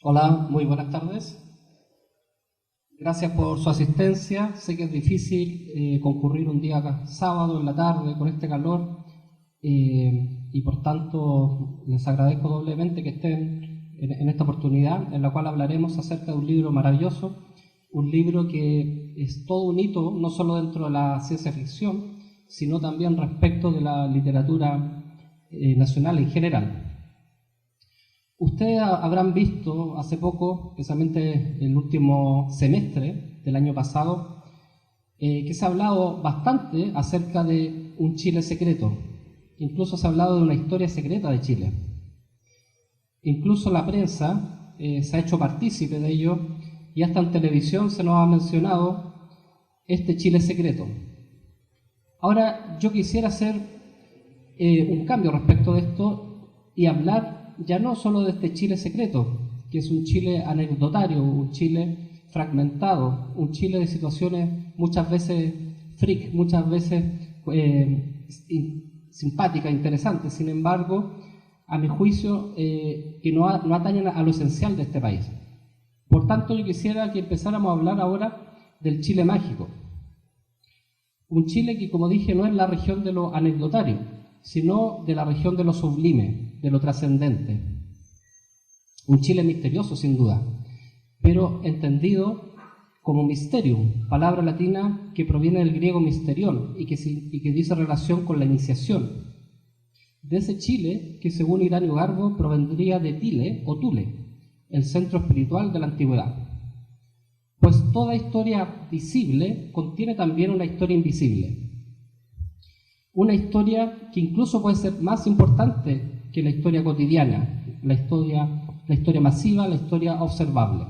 Hola, muy buenas tardes. Gracias por su asistencia. Sé que es difícil concurrir un día sábado en la tarde con este calor y por tanto les agradezco doblemente que estén en esta oportunidad en la cual hablaremos acerca de un libro maravilloso, un libro que es todo un hito no solo dentro de la ciencia ficción, sino también respecto de la literatura nacional en general. Ustedes habrán visto hace poco, precisamente el último semestre del año pasado, que se ha hablado bastante acerca de un Chile secreto. Incluso se ha hablado de una historia secreta de Chile. Incluso la prensa se ha hecho partícipe de ello y hasta en televisión se nos ha mencionado este Chile secreto. Ahora yo quisiera hacer un cambio respecto de esto y hablar ya no solo de este Chile secreto, que es un Chile anecdotario, un Chile fragmentado, un Chile de situaciones muchas veces freak, muchas veces simpáticas, interesantes, sin embargo, a mi juicio, que no atañen a lo esencial de este país. Por tanto, yo quisiera que empezáramos a hablar ahora del Chile mágico. Un Chile que, como dije, no es la región de lo anecdotario, sino de la región de lo sublime, de lo trascendente. Un Chile misterioso, sin duda, pero entendido como mysterium, palabra latina que proviene del griego mysterion y que dice relación con la iniciación. De ese Chile que, según Iranio Garbo, provendría de Tile o Tule, el centro espiritual de la antigüedad. Pues toda historia visible contiene también una historia invisible. Una historia que incluso puede ser más importante que la historia cotidiana, la historia masiva, la historia observable.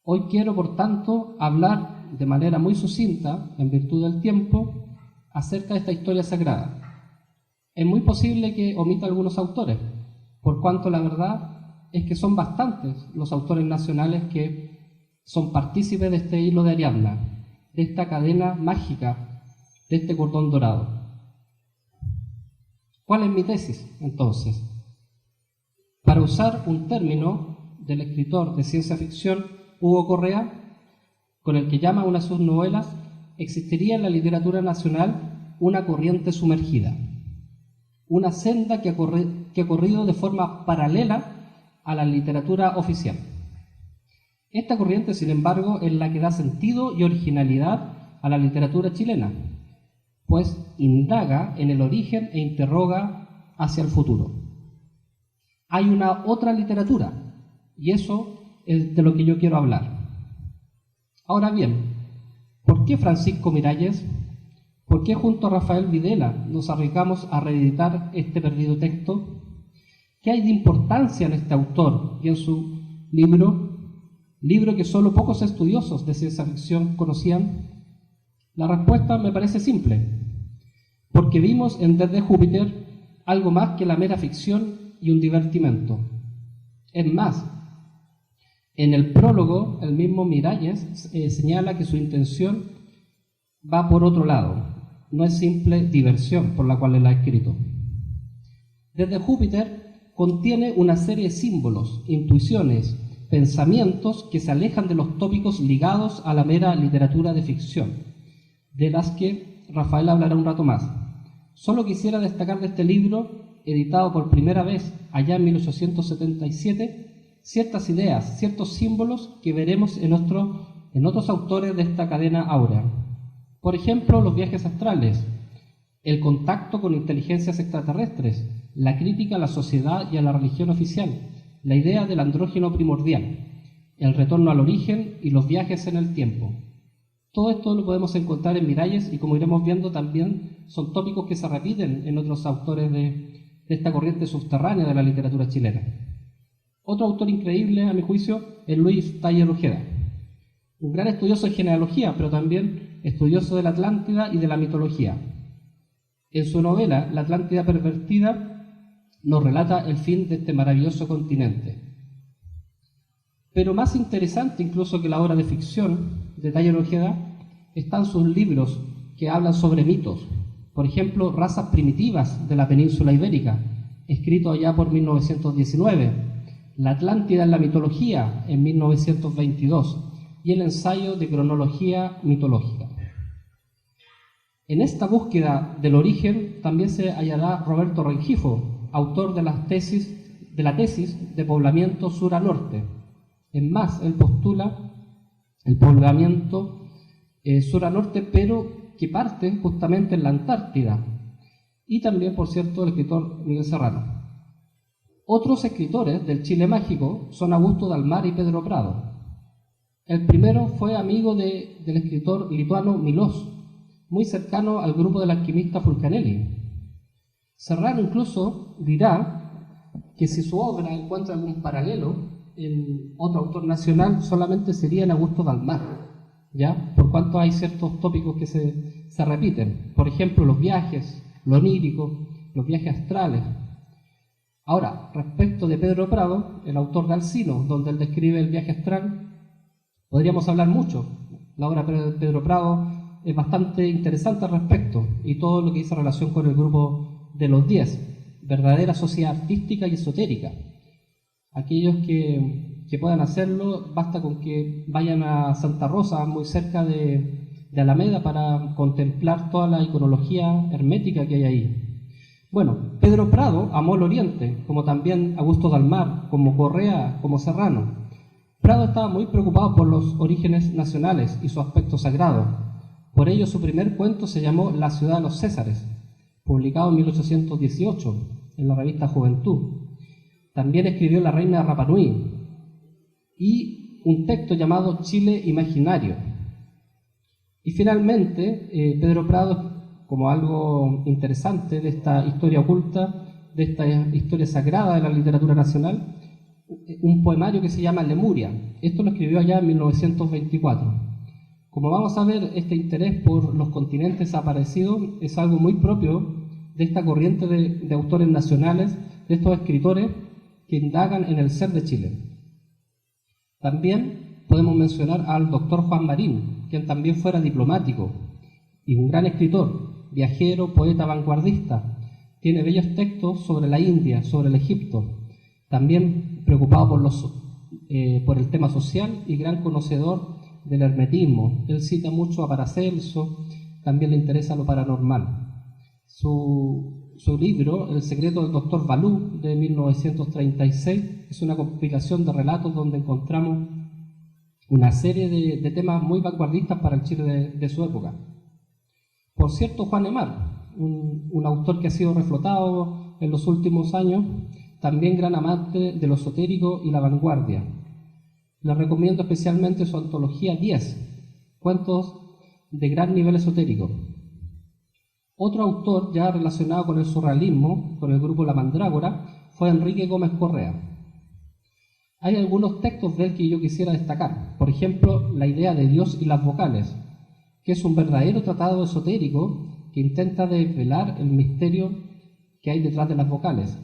Hoy quiero, por tanto, hablar de manera muy sucinta, en virtud del tiempo, acerca de esta historia sagrada. Es muy posible que omita algunos autores, por cuanto la verdad es que son bastantes los autores nacionales que son partícipes de este hilo de Ariadna, de esta cadena mágica, de este cordón dorado. ¿Cuál es mi tesis, entonces? Para usar un término del escritor de ciencia ficción Hugo Correa, con el que llama una de sus novelas, existiría en la literatura nacional una corriente sumergida, una senda que ha corrido de forma paralela a la literatura oficial. Esta corriente, sin embargo, es la que da sentido y originalidad a la literatura chilena, pues indaga en el origen e interroga hacia el futuro. Hay una otra literatura, y eso es de lo que yo quiero hablar. Ahora bien, ¿por qué Francisco Miralles? ¿Por qué junto a Rafael Videla nos arriesgamos a reeditar este perdido texto? ¿Qué hay de importancia en este autor y en su libro que solo pocos estudiosos de ciencia ficción conocían? La respuesta me parece simple, porque vimos en Desde Júpiter algo más que la mera ficción y un divertimento. Es más, en el prólogo, el mismo Miralles señala que su intención va por otro lado, no es simple diversión por la cual él ha escrito. Desde Júpiter contiene una serie de símbolos, intuiciones, pensamientos que se alejan de los tópicos ligados a la mera literatura de ficción, de las que Rafael hablará un rato más. Solo quisiera destacar de este libro, editado por primera vez allá en 1877, ciertas ideas, ciertos símbolos que veremos en otros autores de esta cadena áurea. Por ejemplo, los viajes astrales, el contacto con inteligencias extraterrestres, la crítica a la sociedad y a la religión oficial, la idea del andrógeno primordial, el retorno al origen y los viajes en el tiempo. Todo esto lo podemos encontrar en Miralles y, como iremos viendo, también son tópicos que se repiten en otros autores de esta corriente subterránea de la literatura chilena. Otro autor increíble, a mi juicio, es Luis Taller Ojeda, un gran estudioso de genealogía, pero también estudioso de la Atlántida y de la mitología. En su novela La Atlántida pervertida nos relata el fin de este maravilloso continente. Pero más interesante incluso que la obra de ficción de Taller Ojeda están sus libros que hablan sobre mitos. Por ejemplo, Razas primitivas de la península ibérica, escrito allá por 1919, La Atlántida en la mitología, en 1922, y el ensayo de cronología mitológica. En esta búsqueda del origen también se hallará Roberto Rengifo, autor de la tesis de poblamiento sur a norte. Es más, él postula el poblamiento sur a norte, pero que parte justamente en la Antártida. Y también, por cierto, el escritor Miguel Serrano. Otros escritores del Chile mágico son Augusto Dalmar y Pedro Prado. El primero fue amigo del escritor lituano Miloš, muy cercano al grupo del alquimista Fulcanelli. Serrano incluso dirá que si su obra encuentra algún paralelo en otro autor nacional, solamente sería en Augusto Dalmar, ¿ya? Por cuanto hay ciertos tópicos que se repiten. Por ejemplo, los viajes, lo onírico, los viajes astrales. Ahora, respecto de Pedro Prado, el autor de Alcino, donde él describe el viaje astral, podríamos hablar mucho. La obra de Pedro Prado es bastante interesante al respecto, y todo lo que dice relación con el grupo de los 10, verdadera sociedad artística y esotérica. Aquellos que puedan hacerlo, basta con que vayan a Santa Rosa, muy cerca de Alameda, para contemplar toda la iconología hermética que hay ahí. Bueno, Pedro Prado amó el Oriente, como también Augusto Dalmar, como Correa, como Serrano. Prado estaba muy preocupado por los orígenes nacionales y su aspecto sagrado. Por ello, su primer cuento se llamó La ciudad de los Césares, publicado en 1818 en la revista Juventud. También escribió La reina de Rapa Nui y un texto llamado Chile Imaginario. Y finalmente, Pedro Prado, como algo interesante de esta historia oculta, de esta historia sagrada de la literatura nacional, un poemario que se llama Lemuria. Esto lo escribió allá en 1924. Como vamos a ver, este interés por los continentes aparecidos es algo muy propio de esta corriente de autores nacionales, de estos escritores que indagan en el ser de Chile. También podemos mencionar al doctor Juan Marín, quien también fuera diplomático y un gran escritor, viajero, poeta vanguardista. Tiene bellos textos sobre la India, sobre el Egipto. También preocupado por el tema social y gran conocedor del hermetismo. Él cita mucho a Paracelso, también le interesa lo paranormal. Su libro, El secreto del doctor Balú, de 1936, es una compilación de relatos donde encontramos una serie de temas muy vanguardistas para el Chile de su época. Por cierto, Juan Aymar, un autor que ha sido reflotado en los últimos años, también gran amante de lo esotérico y la vanguardia. Les recomiendo especialmente su antología 10, cuentos de gran nivel esotérico. Otro autor ya relacionado con el surrealismo, con el grupo La Mandrágora, fue Enrique Gómez Correa. Hay algunos textos de él que yo quisiera destacar. Por ejemplo, La idea de Dios y las vocales, que es un verdadero tratado esotérico que intenta desvelar el misterio que hay detrás de las vocales.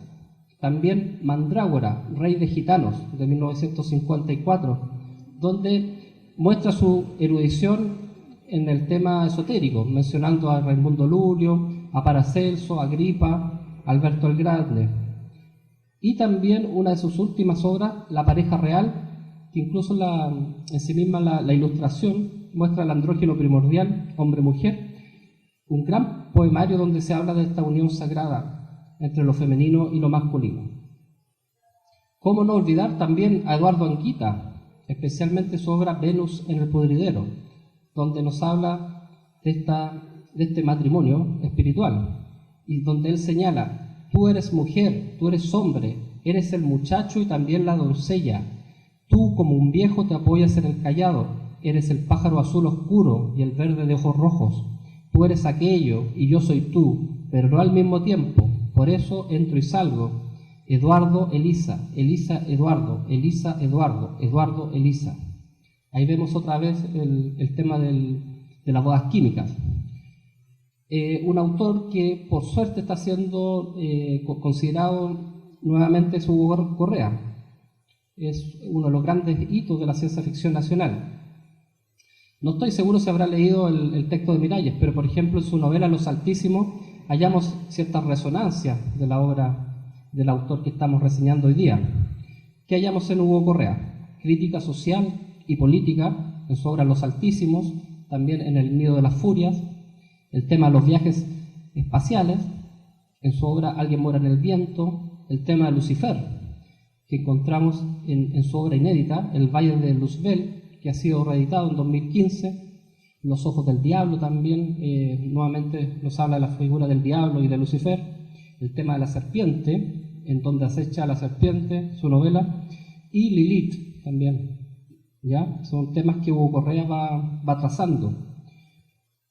También Mandrágora, Rey de Gitanos, de 1954, donde muestra su erudición en el tema esotérico, mencionando a Raimundo Lulio, a Paracelso, a Agripa, a Alberto el Grande. Y también una de sus últimas obras, La pareja real, que incluso en sí misma la ilustración muestra el andrógeno primordial, hombre-mujer, un gran poemario donde se habla de esta unión sagrada entre lo femenino y lo masculino. ¿Cómo no olvidar también a Eduardo Anguita, especialmente su obra Venus en el Pudridero, donde nos habla de este matrimonio espiritual y donde él señala: tú eres mujer, tú eres hombre, eres el muchacho y también la doncella. Tú, como un viejo, te apoyas en el cayado, eres el pájaro azul oscuro y el verde de ojos rojos. Tú eres aquello y yo soy tú, pero no al mismo tiempo. Por eso entro y salgo. Eduardo, Elisa, Elisa, Eduardo, Elisa, Eduardo, Eduardo, Elisa. Ahí vemos otra vez el tema de las bodas químicas. Un autor que por suerte está siendo considerado nuevamente es Hugo Correa. Es uno de los grandes hitos de la ciencia ficción nacional. No estoy seguro si habrá leído el texto de Miralles, pero por ejemplo en su novela Los Altísimos hallamos ciertas resonancias de la obra del autor que estamos reseñando hoy día, ¿Qué hallamos en Hugo Correa? Crítica social y política en su obra Los Altísimos, también en El Nido de las Furias, el tema de los viajes espaciales, en su obra Alguien muere en el viento, el tema de Lucifer, que encontramos en su obra inédita, El Valle de Luzbel, que ha sido reeditado en 2015, Los ojos del diablo también, nuevamente nos habla de la figura del diablo y de Lucifer, el tema de la serpiente, en donde acecha la serpiente, su novela, y Lilith también, ¿ya? Son temas que Hugo Correa va trazando.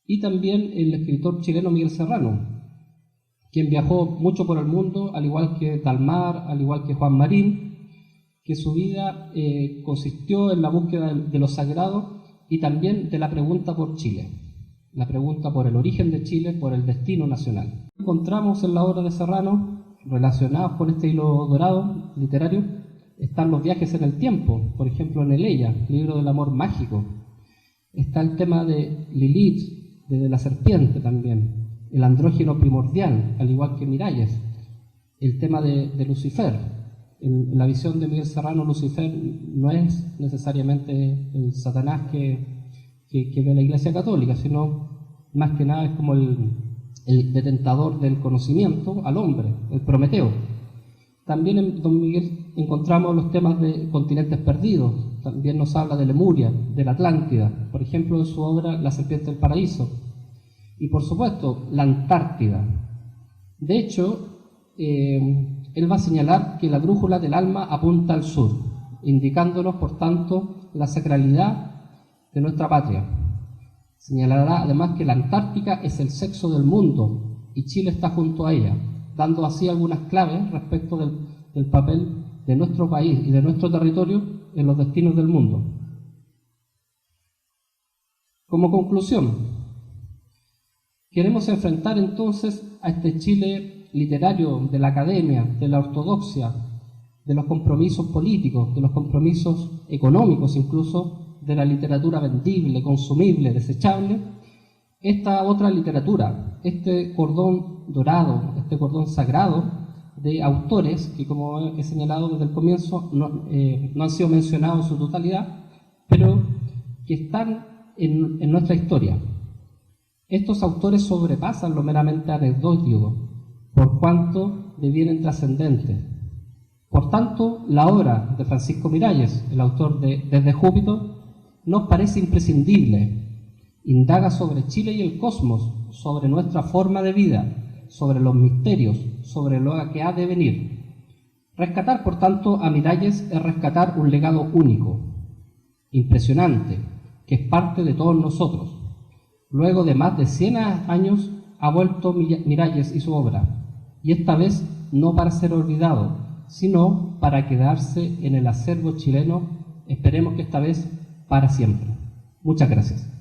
Y también el escritor chileno Miguel Serrano, quien viajó mucho por el mundo, al igual que Dalmar, al igual que Juan Marín, que su vida consistió en la búsqueda de lo sagrado y también de la pregunta por Chile, la pregunta por el origen de Chile, por el destino nacional. Encontramos en la obra de Serrano, relacionados con este hilo dorado literario, están los viajes en el tiempo, por ejemplo en Eleia, libro del amor mágico. Está el tema de Lilith, de la serpiente también, el andrógeno primordial, al igual que Miralles, el tema de Lucifer. En la visión de Miguel Serrano, Lucifer no es necesariamente el Satanás que ve la Iglesia Católica, sino más que nada es como el detentador del conocimiento al hombre, el Prometeo. También en Don Miguel encontramos los temas de continentes perdidos, también nos habla de Lemuria, de la Atlántida, por ejemplo en su obra La serpiente del paraíso, y por supuesto la Antártida. De hecho, él va a señalar que la brújula del alma apunta al sur, indicándonos, por tanto, la sacralidad de nuestra patria. Señalará además que la Antártica es el sexo del mundo y Chile está junto a ella, dando así algunas claves respecto del papel de nuestro país y de nuestro territorio en los destinos del mundo. Como conclusión, queremos enfrentar entonces a este Chile literario de la academia, de la ortodoxia, de los compromisos políticos, de los compromisos económicos incluso, de la literatura vendible, consumible, desechable, esta otra literatura, este cordón dorado, este cordón sagrado de autores que, como he señalado desde el comienzo, no han sido mencionados en su totalidad, pero que están en nuestra historia. Estos autores sobrepasan lo meramente anecdótico, por cuanto devienen trascendentes. Por tanto, la obra de Francisco Miralles, el autor de Desde Júpiter, nos parece imprescindible. Indaga sobre Chile y el cosmos, sobre nuestra forma de vida, sobre los misterios, sobre lo que ha de venir. Rescatar, por tanto, a Miralles es rescatar un legado único, impresionante, que es parte de todos nosotros. Luego de más de 100 años ha vuelto Miralles y su obra, y esta vez no para ser olvidado, sino para quedarse en el acervo chileno, esperemos que esta vez para siempre. Muchas gracias.